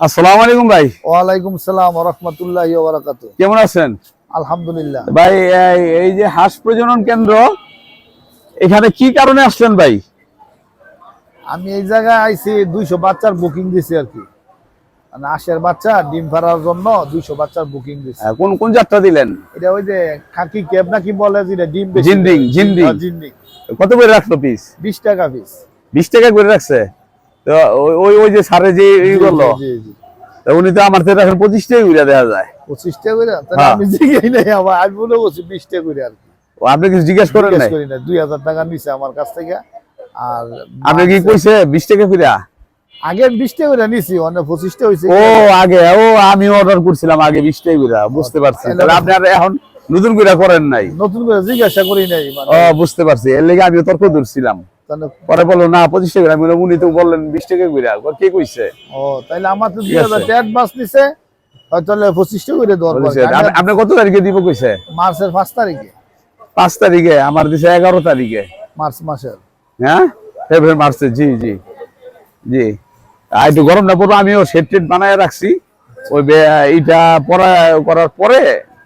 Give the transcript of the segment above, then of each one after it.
আসসালামু আলাইকুম ভাই। ওয়ালাইকুম সালাম ওয়া রাহমাতুল্লাহি ওয়া বারাকাতুহু। কেমন আছেন? আলহামদুলিল্লাহ। ভাই এই যে হাঁস প্রজনন কেন্দ্র, এখানে কি কারণে আসছেন ভাই? আমি এই জায়গায় আইছি 200 বাচ্চার বুকিং দিছি আর কি। মানে হাঁসের বাচ্চা ডিম পাড়ার জন্য 200 বাচ্চার বুকিং দিছি। কোন কোন যাত্রা দিলেন? এটা ওই যে খাকি ক্যাব নাকি বলে যেটা ডিম বেশি জিন্ডিং জিন্ডিং। জিন্ডিং। কত করে রাখলো পিস? 20 টাকা পিস। 20 টাকা করে রাখছে। তো ওই ওই যে সারে যে ই করলো, জি জি। তা উনি তো আমার থেকে এখন 25 টাকা করে দেখা যায়। 25 টাকা করে? তাহলে আমি জিগাই নাই, আমি মনে করছি 20 টাকা করে আর কি। ও, আপনি কিছু জিজ্ঞেস করেন নাই? করি না, 2000 টাকা নিছে আমার কাছ থেকে। আর আপনি কি কইছে 20 টাকা করে? আগে 20 টাকা করে নিছি, অনেক 25 টাকা হইছে। ও আগে আমি অর্ডার করছিলাম আগে 20 টাকা করে, বুঝতে পারছি। তাহলে আপনি আর এখন নতুন করে করেন নাই? নতুন করে জিজ্ঞাসা করি নাই মানে। ও বুঝতে পারছি, এর লেগে আমিও তর্ক ধরছিলাম। পরে বললো না 25 টাকা, আমি বললাম উনি তো বললেন 20 টাকা করে, কে কইছে? ও তাইলে আমার তো 2000 টাকা অ্যাডভান্স নিছে, তাহলে 25 টাকা করে দর বলেছে। আপনি কত তারিখে দিব কইছে? মার্চের 5 তারিখে। 5 তারিখে? আমার দিছে 11 তারিখে। মার্চ মাসের? হ্যাঁ, ফেব্রুয়ারি মার্চে। জি জি জি। আর একটু গরম না পড়বো, আমিও শেড টেড বানায় রাখছি। ওই এইটা করার পরে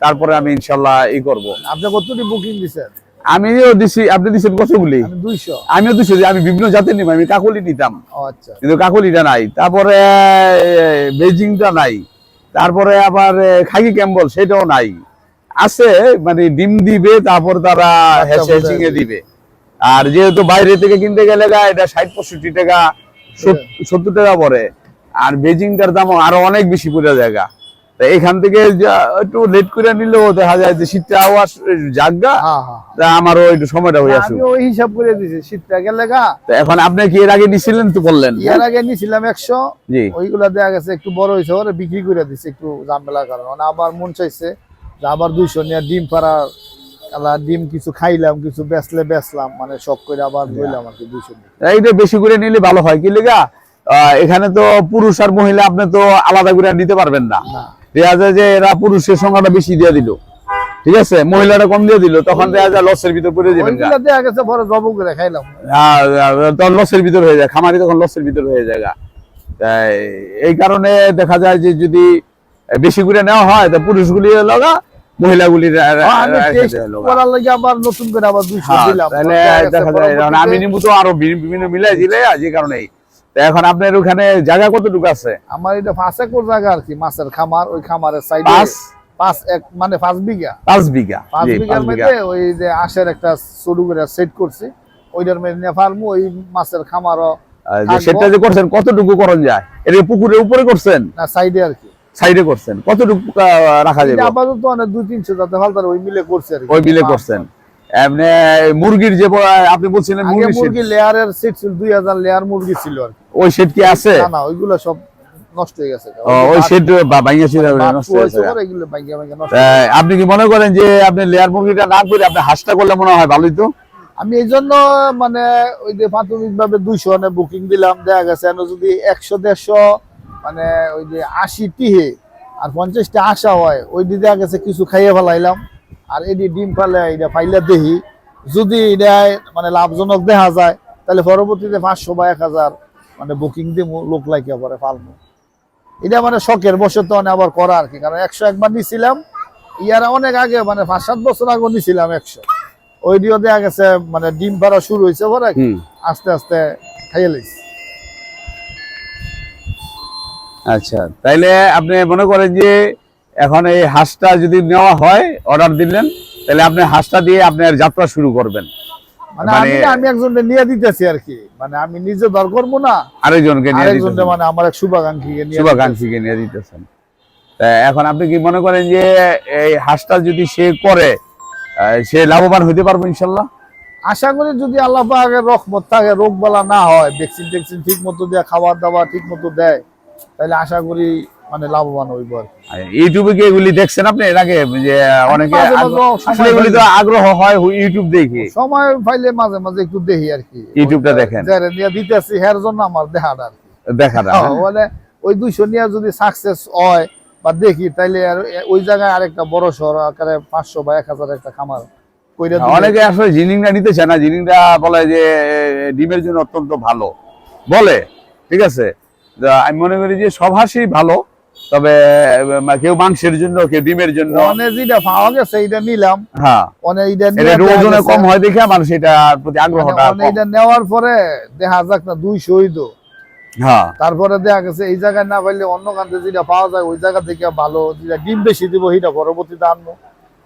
তারপরে আমি ইনশাল্লাহ করব। আপনি কতটি বুকিং দিছেন? আমিও দিছি। আপনি দিছেন কতগুলি? আমি 200। আমিও 200। আমি বিভিন্ন জাতের নিব, আমি কাকলি নিতাম। ও আচ্ছা। কিন্তু কাকলিটা নাই, তারপরে বেজিংটা নাই, তারপরে আবার খাকি ক্যাম্বল সেটাও নাই। আছে মানে ডিম দিবে, তারপর তারা হ্যাচিং এ দিবে। আর যেহেতু বাইরে থেকে কিনতে গেলে এটা 60-65 টাকা 70 টাকা পড়ে। আর বেজিংটার দাম আরো অনেক বেশি পড়ে জায়গা। এখান থেকে একটু লেট করে নিলেও দেখা যায় যে শীতটা আওয়াজ জাগা, আমারও একটু সময়টা হয়ে আসে। আমি ওই হিসাব করে দিছি শীতটা গেলে গা। এখন আপনি কি এর আগে নিছিলেন তো বললেন? এর আগে নিছিলাম 100। জি। ওইগুলা দেখা গেছে একটু বড় হইছে, ওরে বিক্রি করে দিছি একটু ঝামেলার কারণে। আবার মন চাইছে যে আবার 200 নিয়ে ডিম পাড়ার ডিম কিছু খাইলাম, কিছু বেচলাম, মানে শখ করে আবার বললাম আর কি 200 নিয়ে। এইটা বেশি করে নিলে ভালো হয়। কি লেগা, এখানে তো পুরুষ আর মহিলা আপনি তো আলাদা করে নিতে পারবেন না। দেখা যায় যে এরা পুরুষের সংখ্যাটা বেশি দিয়ে দিল, ঠিক আছে, মহিলাটা কম দিয়ে দিল, তখন দেখা যায় লসের ভিতর পড়ে যাবেন। দেখা গেছে পরে জব করে খাইলাম, তখন লসের ভিতর হয়ে যায়, খামারি তখন লসের ভিতর হয়ে যায়। এই কারণে দেখা যায় যে যদি বেশি করে নেওয়া হয় তা পুরুষগুলি লগা, মহিলাগুলির আবার নতুন করে আবার 200 দিলাম। তাহলে দেখা যায় আমি নিবো তো আরো বিভিন্ন মিলাই দিলে, যে কারণেই। এখন আপনার ওখানে জায়গা কতটুকু আছে? আমার এটা 5 একর জায়গা আর কি, মাছের খামার। ওই খামারের সাইডে 5 বিঘা। 5 বিঘা। 5 বিঘার মধ্যে ওই যে আশের একটা শুরু করে সেট করছি, ওইটার মধ্যে ফার্মু, ওই মাছের খামারও। সেটা যে করছেন কতটুকু করণ যায়? এটা পুকুরের উপরে করছেন না সাইডে আর কি? সাইডে করছেন। কতটুকু রাখা যাবে? আপাতত অনেক 200-300 যাতে ফালতার ওই মিলে করছে আর কি। ওই মিলে করছেন। এমনি মুরগির যে আপনি বলছিলেন মুরগি লেয়ারের সেট ছিল, 2000 লেয়ার মুরগি ছিল আর কি। ওই সেট কি আছে? না ওইগুলো সব নষ্ট হয়ে গেছে। ওই সেট ভাঙিয়েছিল, নষ্ট হয়েছে। এগুলো ভাঙিয়ে নষ্ট। আপনি কি মনে করেন যে আপনি লেয়ার মুরগিটা না করে আপনি হাঁসটা করলে মনে হয় ভালোই তো? আমি এই জন্য মানে ওই যে প্রাথমিকভাবে 200 নে বুকিং দিলাম। দেখা গেছে যদি 100-150 মানে ওই যে 80 টিহে আর 50টা আশা হয়, ওই দিয়ে দেখা গেছে কিছু খাইয়ে ফেলাইলাম। আর এটি ডিম পালে এটা পাইলে দেখি, যদি এটা মানে লাভজনক দেখা যায় তাহলে পরবর্তীতে 500 বা 1000 মানে বুকিং দিয়ে লোক লাগিয়ে পরে পালবো। এটা মানে শখের বসে তো আবার করা আর কি। কারণ 100 একবার নিছিলাম, ইয়ারা অনেক আগে মানে 5-7 বছর আগে নিছিলাম 100। ওই দিয়ে দেখা গেছে মানে ডিম পাড়া শুরু হয়েছে পরে আস্তে আস্তে খাইয়ে লাইছি। আচ্ছা, তাইলে আপনি মনে করেন যে এখন এই হাঁসটা যদি নেওয়া হয়, অর্ডার দিলেন, তাহলে আপনি হাঁসটা দিয়ে আপনার যাত্রা শুরু করবেন। মানে আমি একজনকে নিয়ে দিতেছি আর কি, মানে আমি নিজে দর করবো না, আরেকজনকে নিয়ে দিতেছেন। মানে আমার এক শুভাকাঙ্ক্ষীকে নিয়ে দিতেছেন। এখন আপনি কি মনে করেন যে এই হাঁসটা যদি সে করে, সে লাভবান হইতে পারবে ইনশাল্লাহ? আশা করি যদি আল্লাহ পাকের রহমত থাকে, রোগ বালা না হয়, ভ্যাকসিন ঠিক মতো দেয়, খাবার দাবার ঠিক মতো দেয়, তাহলে আশা করি মানে লাভবান হইব আর কি। ইউটিউবে কি এগুলি দেখছেন আপনি এর আগে? যে অনেকে এগুলি তো আগ্রহ হয় ইউটিউব দেখে, সময় পাইলে মাঝে মাঝে একটু দেখি আর কি। ইউটিউবটা দেখেন, যারা নিয়ে দিতেছি এর জন্য আমার দেখাটা আর কি, দেখাটা মানে ওই 200 নিয়ে যদি সাকসেস হয় বা দেখি, তাইলে ওই জায়গায় আরেকটা বড় শহর আকারে 500 বা 1000 একটা খামার কইরা। অনেকে আসলে জিনিংটা নিতে চায় না। জিনিংটা বলে যে ডিমের জন্য অত্যন্ত ভালো বলে, ঠিক আছে, আমি মনে করি যে সব হাঁসই ভালো, তবে কেউ মাংসের জন্য, কেউ ডিমের জন্য। অনেক যেটা পাওয়া গেছে এটা নিলাম। হ্যাঁ, অনেক এটা এটা ওজনে কম হয় দেখে মানুষ এটার প্রতি আগ্রহটা মানে এটা নেওয়ার পরে দেখা যাক না 200 হইতো। হ্যাঁ, তারপরে দেখা গেছে এই জায়গায় না পাইলে অন্য কান্তে যেটা পাওয়া যায় ওই জায়গা থেকে ভালো, যেটা ডিম বেশি দিব সেটা পরবর্তীতে আনবো।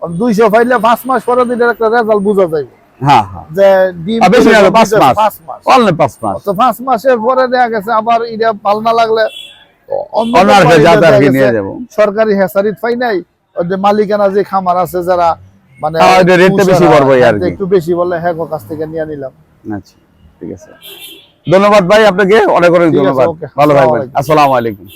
200 পাইলে 5 মাস পরে এটার একটা রেজাল্ট বোঝা যাবে। হ্যাঁ, হ্যাঁ, যে ডিম বেশি না, 5 মাস, 5 মাস, অনলি 5 মাস। তো 5 মাসের পরে দেখা গেছে আবার এটা ভালো না লাগলে অন্য অন্য আর কোম্পানিতে যাতে আর দেখা কি গেছে নিয়ে যাব। সরকারি হেসারিত পাই নাই, ওই যে মালিকানা যে খামার আছে যারা মানে রেটটা বেশি করবো আর কি, একটু বেশি বলে হ্যাঁ কাছ থেকে নিয়ে নিলাম। আচ্ছা, ঠিক আছে, ধন্যবাদ ভাই আপনাকে, অনেক অনেক ঠিক আছে, ধন্যবাদ, ওকে। ভালো থাকবেন, আসসালামু আলাইকুম। আসসালামু আলাইকুম।